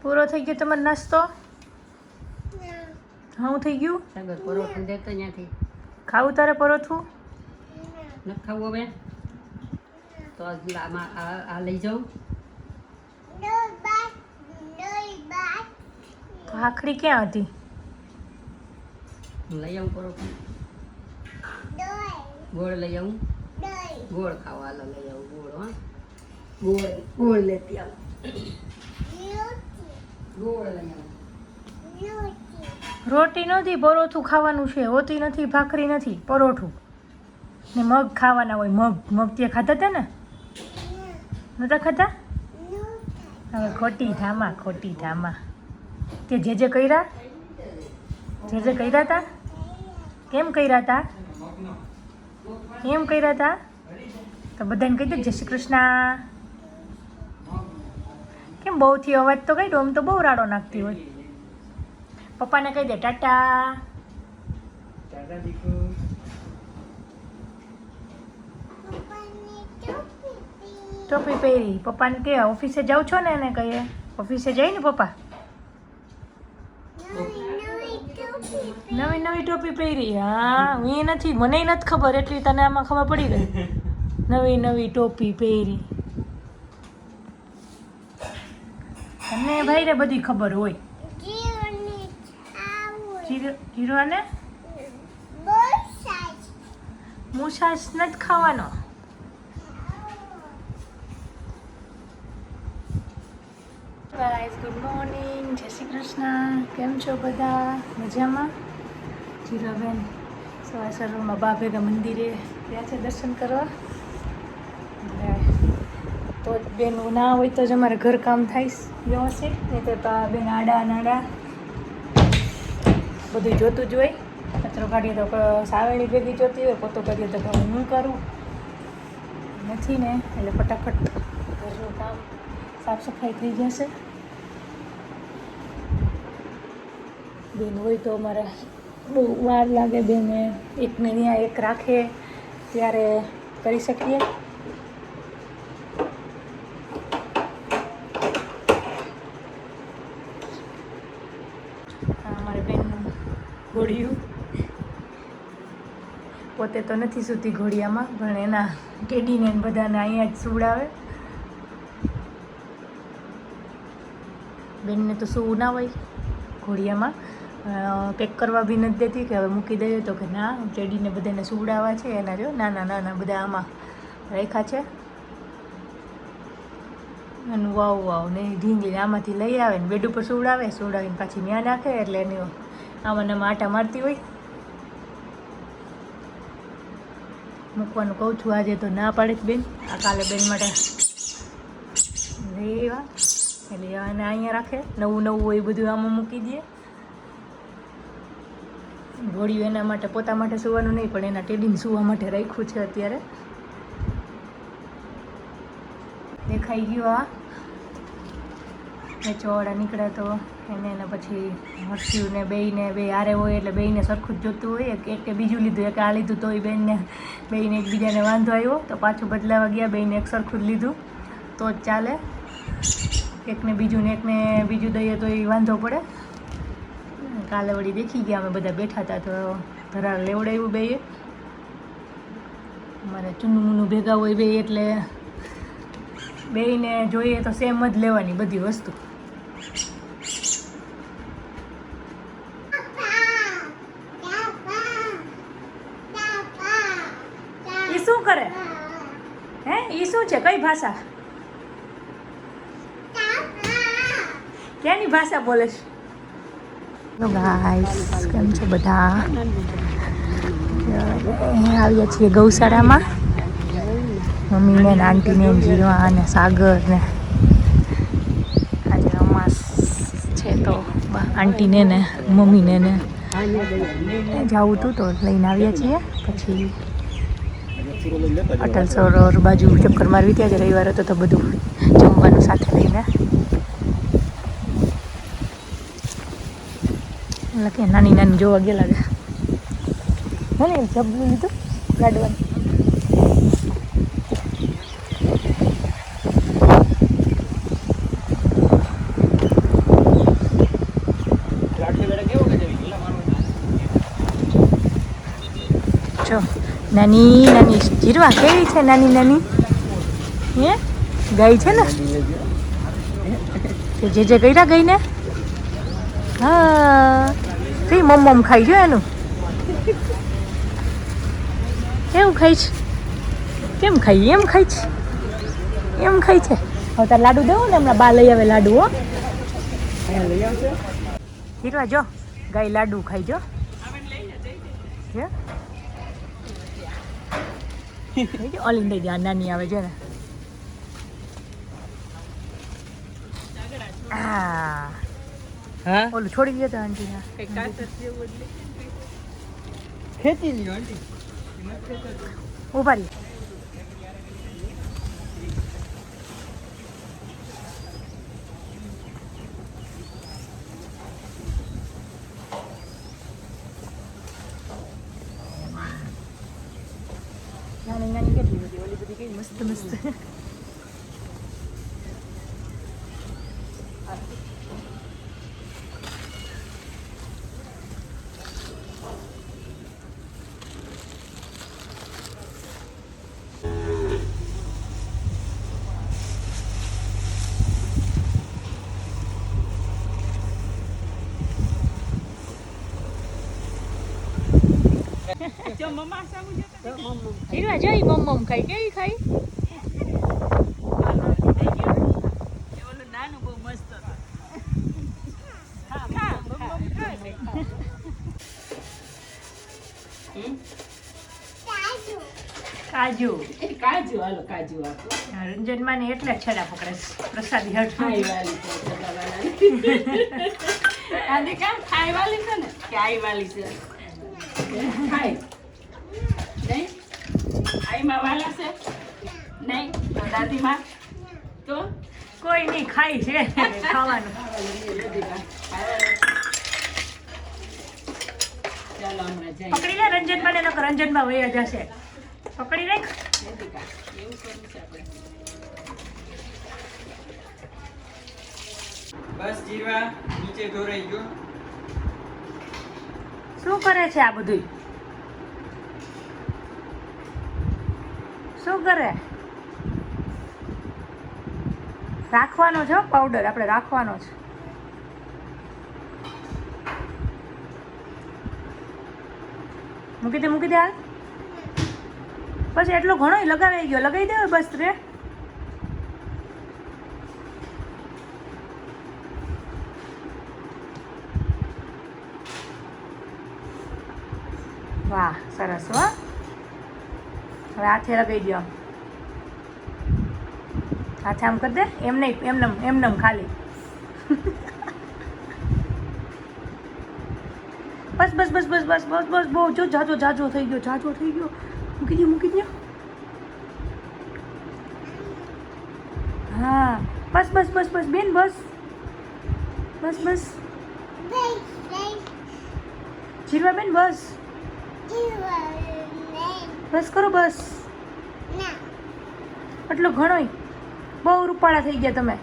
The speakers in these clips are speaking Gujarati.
પૂરો થઈ ગયો તમારો નાસ્તો? હું થઈ ગયું? સાગર પરોઠું દેતો ત્યાંથી ખાવું તારે પરોઠું? નથી ખાવું હવે તો આમાં આ લઈ જાઉં. તો આખડી ક્યાં હતી? લઈ આવું પરોઠું. ગોળ લઈ આવું. ગોળ ખાવા હાલો લઈ આવું ગોળ. હા ગોળ લેતી આવું. ગોળ લઈ આવું. રોટી નથી, પરોઠું ખાવાનું છે. હોતી નથી, ભાખરી નથી, પરોઠું ને મગ ખાવાના હોય. મગ તે ખાતા હતા ને? નતા ખાતા? હવે ખોટી ધામા તે જે કર્યા હતા? કેમ કર્યા હતા? તો બધાને કહી દે જય શ્રી કૃષ્ણ. કેમ બહુથી અવાજ તો કઈ આમ તો બહુ રાડો નાખતી હોય. પપ્પાને કહી દે ટાટા. ટોપી પહેરી. પપ્પાને કે ઓફિસે જાઉં છો ને? એને કહીએ ઓફિસે જાય ને પપ્પા. નવી ટોપી પહેરી. હા હું નથી, મને નથી ખબર, એટલી તને આમાં ખબર પડી ગઈ. નવી ટોપી પહેરી. તમને ભાઈ ને બધી ખબર હોય. જીરો ને મુસાસ નથી ખાવાનો. ગાઈસ ગુડ મોર્નિંગ, જય શ્રી કૃષ્ણ. કેમ છો બધા? મજામાં? જીરાબેન સવારમાં બા ભેગા મંદિરે ગયા છે દર્શન કરવા. તો બેન ના હોય તો જ અમારે ઘર કામ થાય વ્યવસ્થિત, નહીં તો બેન આડા બધું જોતું જ હોય. કચરો કાઢીએ તો સાવેણી ભેગી જોતી હોય, પોતો કરીએ તો હું કરું નથી ને, એટલે ફટાફટ ઘરનું કામ સાફ સફાઈ થઈ જશે. બેન હોય તો અમારે બહુ વાર લાગે. બેને એકને ત્યાં એક રાખે ત્યારે કરી શકીએ. અમારે બેનનું ઘોડિયું પોતે તો નથી સૂતી ઘોડિયામાં, પણ એના ટેડીને બધાને અહીંયા જ સુવડાવે. બેનને તો સૂવું ના હોય ઘોડિયામાં. પેક કરવા બી નથી દેતી કે હવે મૂકી દઈએ, તો કે ના ટેડીને બધાને સુવડાવવા છે. એના જો નાના બધા આમાં રાખ્યા છે. એનું વાવ ને ઢીંગલીને આમાંથી લઈ આવે ને બેડ ઉપર સુવડાવીને પાછી ત્યાં નાખે, એટલે એની આમાં આટા મારતી હોય. મૂકવાનું કહું છું, આજે તો ના પાડે બેન. આ કાલે બેન માટે રેવા એટલે આને અહીંયા રાખે. નવું હોય એ બધું આમાં મૂકી દે. ઘોડિયું એના માટે પોતા માટે સુવાનું નહીં, પણ એના ટેડીને સુવા માટે રાખ્યું છે અત્યારે. દેખાઈ ગયું આ વેચવાવાળા નીકળ્યા તો એને પછી હર્ષ્યુને બે હારે હોય એટલે બેયને સરખું જ જોતું હોય. એક બીજું લીધું, એક આ લીધું, તો એ બેયને એકબીજાને વાંધો આવ્યો તો પાછું બદલાવા ગયા. બેયને એક સરખું જ લીધું તો જ ચાલે. એકને બીજું દઈએ તો એ વાંધો પડે. કાલે વળી દેખી ગયા, અમે બધા બેઠા હતા તો ધરાર લેવડાવ્યું બેયે. અમારે ચૂનું ભેગા હોય બે, એટલે બેયને જોઈએ તો સેમ જ લેવાની બધી વસ્તુ. એ શું કરે હે? એ શું છે? કઈ ભાષા? ક્યાંની ભાષા બોલે છે? હેલો ગાઈસ, કેમ છો બધા? આવ્યા છીએ ગૌશાળામાં. મમ્મીને ને આંટીને જીરવા ને સાગર ને આજે અમાસ છે તો આંટીને ને મમ્મીને ને જવું હતું તો લઈને આવ્યા છીએ. પછી અટલ સરોવર બાજુ ચક્કર મારવી ત્યાં જ રવિવાર હતો તો બધું જમવાનું સાથે લઈને. એટલે કે નાની જોવા ગયેલા છે. હે ને જબલું લીધું ગાડવાનું. જો નાની નાની જીરવા કેવી છે, નાની નાની હે ગાય છે ને, જે કર્યા ગઈ ને. હા તે મમ ખાઈ જો એનું કેવું ખાય છે, કેમ ખાઈ એમ ખાય છે, એમ ખાય છે. હવે તાર લાડુ દેવું ને, હમણાં બા લઈ આવે લાડુ. હો હીરવા જો ગાય લાડુ ખાઈ જો. ઓલી દઈ દે, આ નાની આવે છે ને. હા ઓલું છોડી દે તો આંટી ના ખેંચી લ્યો આંટી ઉભા રહી. નાની નાની કેટલી બધી, ઓલી બધી કઈ મસ્ત મસ્ત. હીરવા જોઈ મમ ખાઈ કેવી ખાઈ. કાજુ કાજુ હાલો કાજુ આપો. રંજનમાં ને એટલે છેડા પકડે પ્રસાદી હટ. ખાઈ વાલી છે કામ ખાઈ વાલી છે ને, ખાઈ વાલી છે. ખાય નહીં આઈમાં વાલા છે નહીં તો દાદીમાં તો કોઈ નહીં ખાઈ છે ખાવાનું. ચાલો હમણાં જઈએ. પકડી લે રંજનમાં ને, નકર રંજનમાં વહી જશે. પકડી રાખ. એવું કરવું છે આપણે. બસ જીવા નીચે ઢોરાઈ ગયો. શું કરે છે આ બધું? શું કરે? રાખવાનો છે પાવડર, આપણે રાખવાનો છે. મૂકી દે મૂકી દે. હાલ બસ એટલો ઘણો લગાવી ગયો, લગાવી દે બસ રે. વાહ સરસ. હો હવે હાથે લગાવી દો. હાથે આમ કરી દે. એમ નહીં, એમને ખાલી. બસ બસ બસ બસ બસ બસ બસ બહુ જો જાજો જાજો થઈ ગયો, જાજો થઈ ગયો. મૂકી દો મૂકી દો. હા બસ બસ બસ બસ બેન બસ બસ બસ. જીરવા બેન બસ બસ કરો બસ. એટલો ઘણોય બહુ રૂપાળા થઈ ગયા તમે.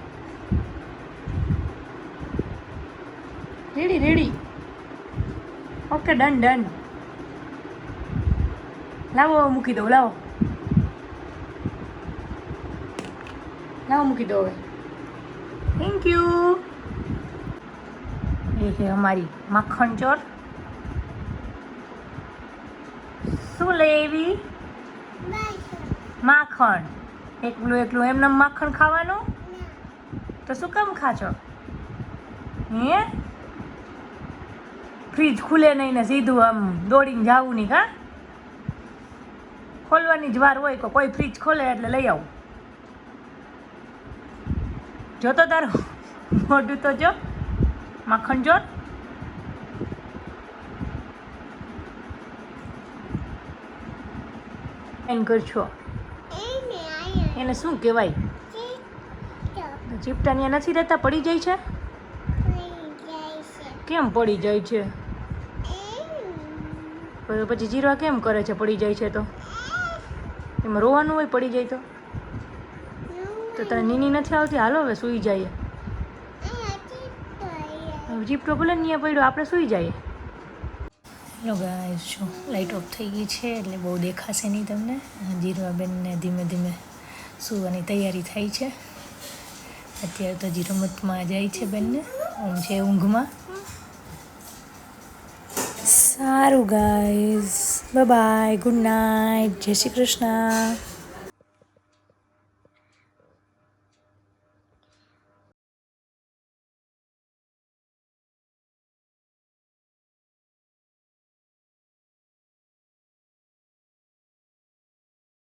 Ready ready. Okay done done. લાવો મૂકી દો. લાવો લાવો મૂકી દો હવે. Thank you. એ છે અમારી માખણ ચોર. શું લેવી? માખણ. એકલું એકલું એમને માખણ ખાવાનું? તો શું કામ ખાશો? હે ફ્રીજ ખુલે નહીં ને સીધું આમ દોડીને જાવું નહીં. હા ખોલવાની જ વાર હોય તો કોઈ ફ્રીજ ખોલે એટલે લઈ આવું. જોતો તારો મોઢું તો જો માખણ ચોર. એમ કરશો એને શું કહેવાય? ચીપટાની નથી રહેતા, પડી જાય છે. કેમ પડી જાય છે? પછી જીરવા કેમ કરે છે પડી જાય છે તો? એમાં રોવાનું હોય પડી જાય તો તને નીની નથી આવતી? હાલો હવે સૂઈ જઈએ. ચીપટો ભલે નહીં પડ્યો, આપણે સૂઈ જઈએ. હેલો ગાઈસ, જો લાઇટ ઓફ થઈ ગઈ છે એટલે બહુ દેખાશે નહીં તમને. જીરવાબેનને ધીમે ધીમે સૂવાની તૈયારી થાય છે. અત્યારે તો હજી રમતમાં જાય છે બેનને, ઊંઘ છે ઊંઘમાં. સારું guys, bye bye, good night, જય શ્રી કૃષ્ણ.